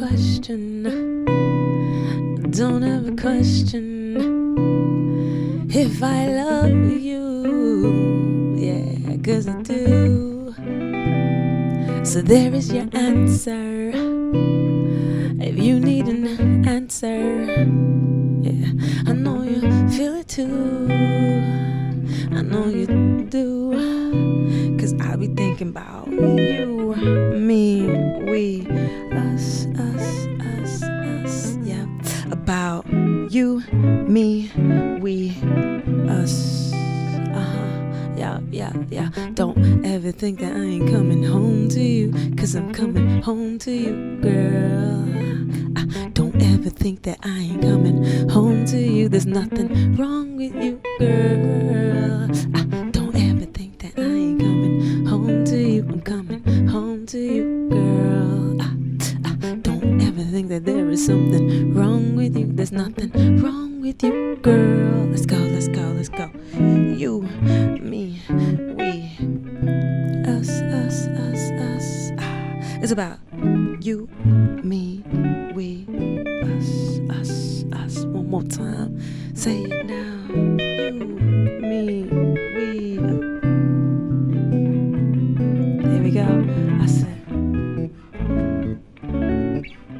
question, don't ever question if I love you, yeah, 'cause I do. So there is your answer, if you need an answer, yeah, I know you feel it too, I know you do, 'cause I be thinking about you, me, we, us, yeah, about you, me, we, us, yeah, don't ever think that I ain't coming home to you, 'cause I'm coming home to you, girl. Don't ever think that I ain't coming home to you, there's nothing wrong with you, girl. Don't ever think that I ain't coming home to you, I'm coming home to you, girl. Don't ever think that there is something wrong with you, there's nothing wrong with you, girl. Let's go. You, me, we, us. It's about you, me, we, us. One more time. Say it now. You, me, we. There we go. I said.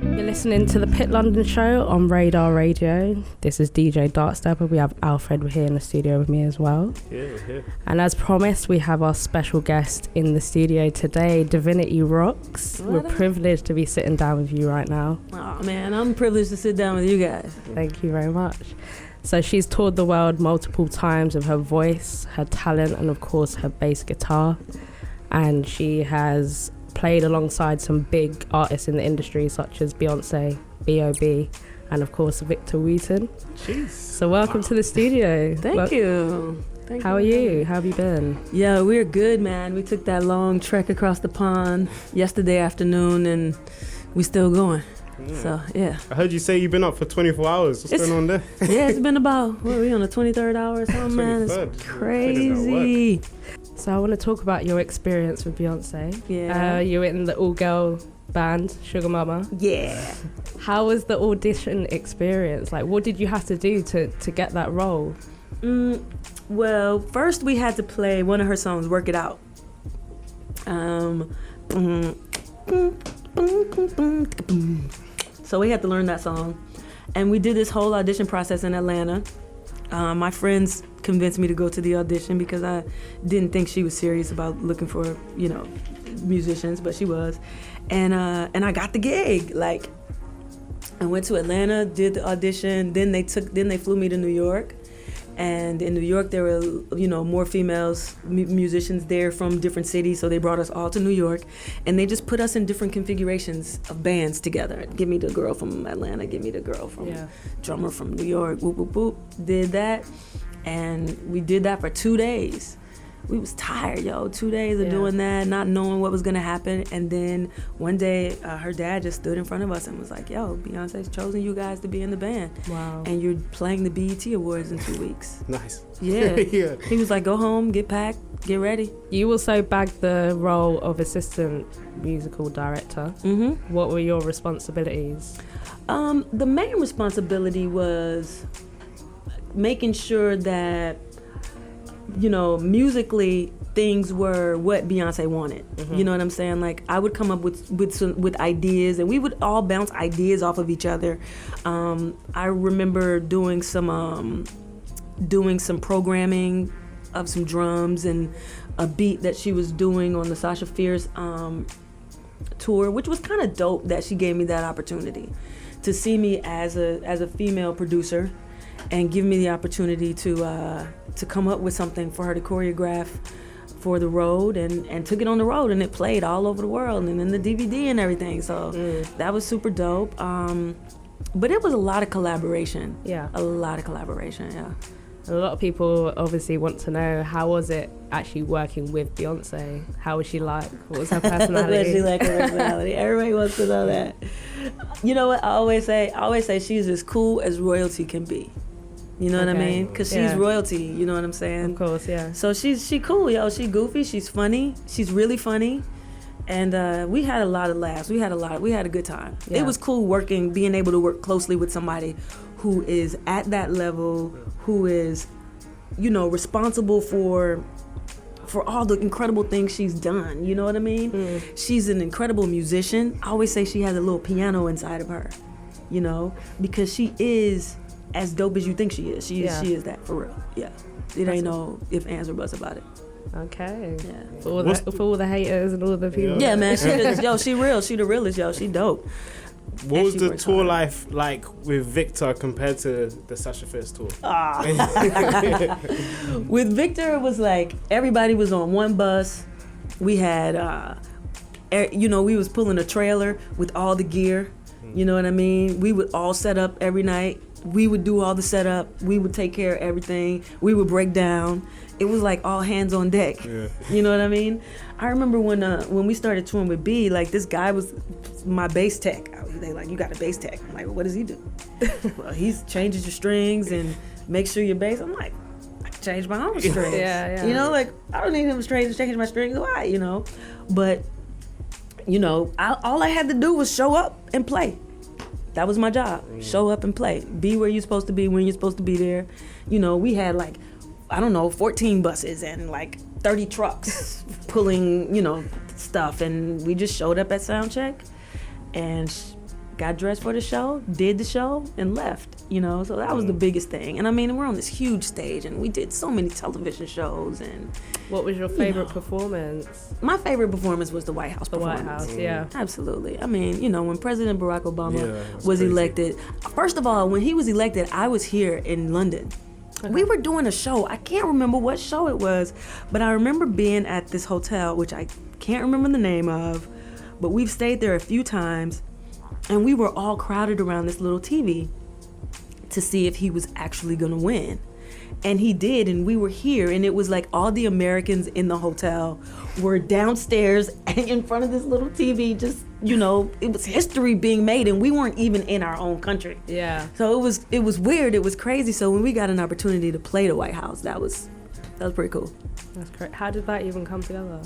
You're listening to the Pit London show on Radar Radio. This is DJ Darkstabber. We have Alfred here in the studio with me as well. Yeah. And as promised, we have our special guest in the studio today, Divinity Roxx. We're privileged to be sitting down with you right now. Oh man, I'm privileged to sit down with you guys. Thank you very much. So she's toured the world multiple times with her voice, her talent, and of course her bass guitar. And she has played alongside some big artists in the industry such as Beyonce, B.O.B, and of course Victor Wheaton. Jeez. So welcome to the studio. Thank you. How are you? How have you been? Yeah, we're good, man. We took that long trek across the pond yesterday afternoon and we still going. So, yeah. I heard you say you've been up for 24 hours. What's going on there? Yeah, it's been about, what are we on the 23rd hour or something, man? It's crazy. So I want to talk about your experience with Beyonce. Yeah. You were in the all-girl band, Sugar Mama. Yeah. How was the audition experience? Like, what did you have to do to get that role? Well, first we had to play one of her songs, Work It Out. So we had to learn that song. And we did this whole audition process in Atlanta. My friends convinced me to go to the audition because I didn't think she was serious about looking for, musicians, but she was. And I got the gig. Like, I went to Atlanta, did the audition, then they flew me to New York. And in New York, there were, more females, musicians there from different cities, so they brought us all to New York, and they just put us in different configurations of bands together. Give me the girl from Atlanta, give me the girl from drummer from New York, whoop, whoop, whoop. Did that, and we did that for 2 days. We was tired, 2 days of doing that, not knowing what was gonna happen. And then one day, her dad just stood in front of us and was like, yo, Beyonce's chosen you guys to be in the band. Wow. And you're playing the BET Awards in 2 weeks. Nice. Yeah. He was like, go home, get packed, get ready. You also bagged the role of assistant musical director. Mm-hmm. What were your responsibilities? The main responsibility was making sure that musically things were what Beyonce wanted. Mm-hmm. You know what I'm saying? Like, I would come up with ideas, and we would all bounce ideas off of each other. I remember doing some programming of some drums and a beat that she was doing on the Sasha Fierce tour, which was kind of dope that she gave me that opportunity to see me as a female producer and give me the opportunity to come up with something for her to choreograph for the road, and took it on the road, and it played all over the world and in the DVD and everything. So that was super dope. But it was a lot of collaboration. Yeah. A lot of collaboration, yeah. A lot of people obviously want to know, how was it actually working with Beyonce? How was she like? What was her personality? What was she like, her personality? Everybody wants to know that. You know what I always say? She's as cool as royalty can be. You know what I mean? Because she's royalty, you know what I'm saying? Of course, yeah. So she cool, She goofy, she's funny. She's really funny. And we had a lot of laughs. We had a good time. Yeah. It was cool being able to work closely with somebody who is at that level, who is, responsible for all the incredible things she's done. You know what I mean? She's an incredible musician. I always say she has a little piano inside of her, because she is as dope as you think she is. She is that for real. Yeah. It ain't no ifs, ands, or buts about it. Okay. Yeah. For all the haters and all the people. Yeah, man. She real. She the realest, yo. She dope. What was the tour hard. life like with Victor compared to the Sasha Fierce tour? With Victor, it was like everybody was on one bus. We had, we was pulling a trailer with all the gear. You know what I mean? We would all set up every night. We would do all the setup. We would take care of everything. We would break down. It was like all hands on deck. Yeah. You know what I mean? I remember when we started touring with B, like this guy was my bass tech. They like, you got a bass tech. I'm like, well, what does he do? Well, he changes your strings and makes sure your bass. I'm like, I can change my own strings. Yeah. I don't need him to change my strings. Why? But all I had to do was show up and play. That was my job. Show up and play. Be where you're supposed to be when you're supposed to be there. We had 14 buses and 30 trucks pulling, stuff. And we just showed up at sound check and got dressed for the show, did the show, and left. So that was the biggest thing. And I mean, we're on this huge stage and we did so many television shows. And what was your favorite performance? My favorite performance was the White House performance. The White House, yeah. Absolutely. I mean, when President Barack Obama was crazy. elected, first of all, when he was elected, I was here in London. Okay. We were doing a show. I can't remember what show it was, but I remember being at this hotel, which I can't remember the name of, but we've stayed there a few times, and we were all crowded around this little TV to see if he was actually going to win. And he did, and we were here, and it was like all the Americans in the hotel were downstairs in front of this little TV, just, it was history being made, and we weren't even in our own country. Yeah. So it was weird, it was crazy. So when we got an opportunity to play the White House, that was pretty cool. That's great. How did that even come together?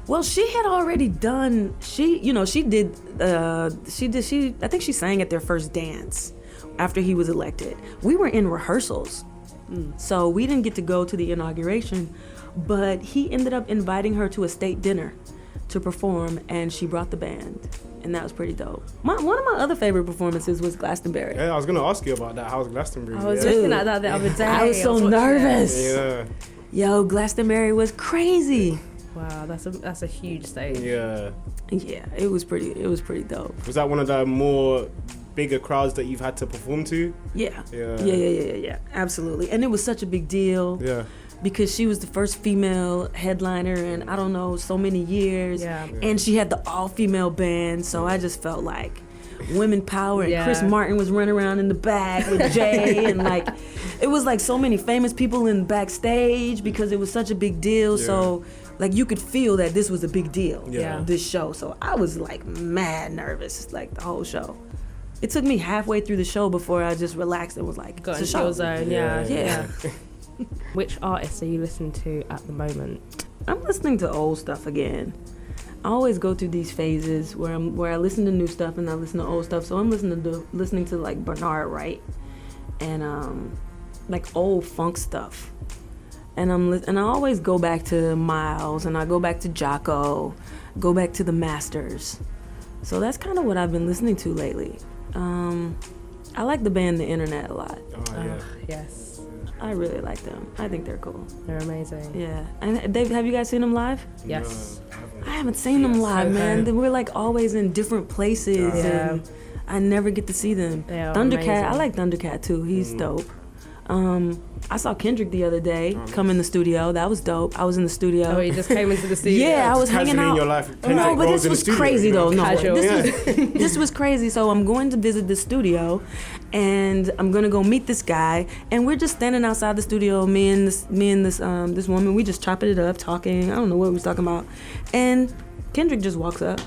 Well, she had already done, I think she sang at their first dance after he was elected. We were in rehearsals. So we didn't get to go to the inauguration, but he ended up inviting her to a state dinner to perform, and she brought the band, and that was pretty dope. One of my other favorite performances was Glastonbury. Yeah, I was going to ask you about that. How's Glastonbury? I was looking at that the other day. I was so nervous. Yeah. Yo, Glastonbury was crazy. Wow, that's a huge stage. Yeah. Yeah, it was pretty dope. Was that one of the more bigger crowds that you've had to perform to? Yeah. Absolutely. And it was such a big deal. Yeah. Because she was the first female headliner in, I don't know, so many years. Yeah. And she had the all-female band, so I just felt like women power. And Chris Martin was running around in the back with Jay. And it was so many famous people in backstage because it was such a big deal. Yeah. So you could feel that this was a big deal, Yeah. this show. So I was mad nervous, the whole show. It took me halfway through the show before I just relaxed and was like, got it's a into show. your zone. Yeah. Which artists are you listening to at the moment? I'm listening to old stuff again. I always go through these phases where I listen to new stuff and I listen to old stuff. So I'm listening to Bernard Wright and old funk stuff. And I always go back to Miles, and I go back to Jocko, go back to the Masters. So that's kind of what I've been listening to lately. I like the band The Internet a lot. Oh, yeah. Yes. I really like them. I think they're cool. They're amazing. Yeah. And have you guys seen them live? Yes. No, I haven't seen them live, man. Okay. We're always in different places, Yeah. and I never get to see them. They are Thundercat, amazing. I like Thundercat too. He's dope. I saw Kendrick the other day come in the studio. That was dope. I was in the studio. Oh, he just came into the studio. Yeah, I was hanging Casually out. in your life, No, Kendrick but rolls this in the was studio, crazy you know? though. No, Casual. this was crazy. So I'm going to visit the studio, and I'm gonna go meet this guy, and we're just standing outside the studio. Me and this woman. We just chopping it up, talking. I don't know what we was talking about, and Kendrick just walks up.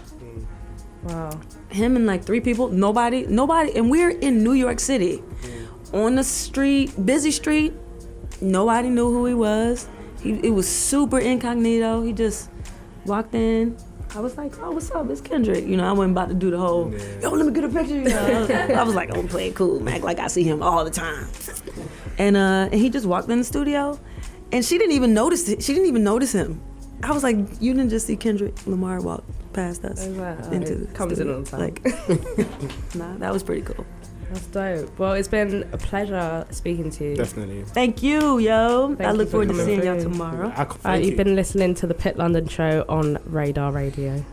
Wow. Him and 3 people. Nobody, and we're in New York City, on the street, busy street. Nobody knew who he was. It was super incognito. He just walked in, I was like, oh, what's up? It's Kendrick. You know, I wasn't about to do the whole, Yeah. yo, let me get a picture. You know, I was like, I'm playing cool, act like I see him all the time. And he just walked in the studio, and she didn't even notice it. She didn't even notice him. I was like, you didn't just see Kendrick Lamar walk past us into the comes studio. in all the time. Like, nah, that was pretty cool. That's dope. Well, it's been a pleasure speaking to you. Definitely. Thank you, yo. Thank I you look for forward to coming seeing y'all through. tomorrow. Thank You've you. been listening to the Pit London show on Radar Radio.